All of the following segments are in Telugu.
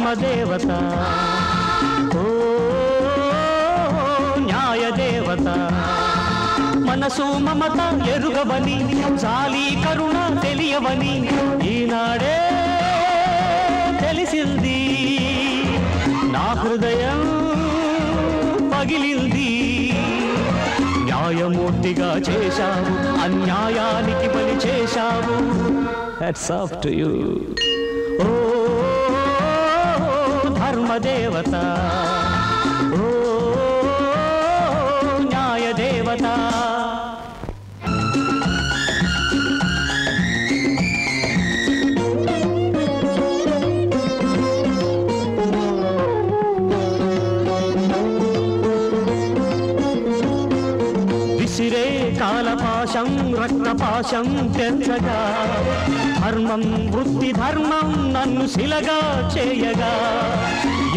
ధర్మదేవత ఓ న్యాయదేవత మనసు మమత ఎరుగవని జాలి కరుణ తెలియవని ఈనాడే తెలిసింది నా హృదయం పగిలింది న్యాయమూర్తిగా చేశావు అన్యాయానికి బలి చేశావు హ్యాట్స్ ఆఫ్ టు యు ఓ ధర్మదేవత ఓ న్యాయదేవత విసిరే కాలపాశం రక్తపాశం తెంచగా ధర్మం వృత్తి ధర్మం నన్ను శిలగా చేయగా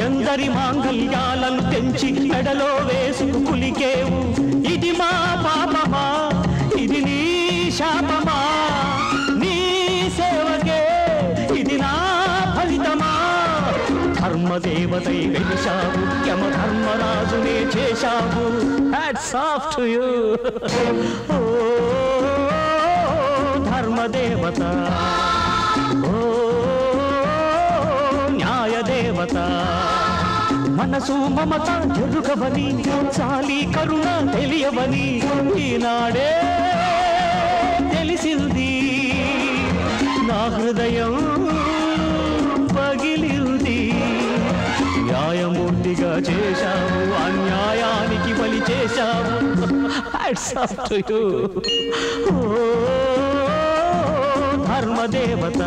ఎందరి మాంగళ్యాలను తెంచి మెడలో వేసుకు కులికేవు ఇది మా పాపమా ఇది నీ శాపమా నీ సేవకే ఇది నా ఫలితమా ధర్మదేవతై వెలిశావు యమ ధర్మరాజునే చేశావు హ్యాట్స్ ఆఫ్ టు యు ఓ ధర్మదేవత ఓ న్యాయదేవత మనసు మమత ఎరుగవని చాలి కరుణ తెలియవని ఈనాడే తెలిసింది నా హృదయం పగిలింది న్యాయమూర్తిగా చేశావు అన్యాయానికి బలి చేశావు హ్యాట్స్ ఆఫ్ టు యు ఓ ధర్మదేవత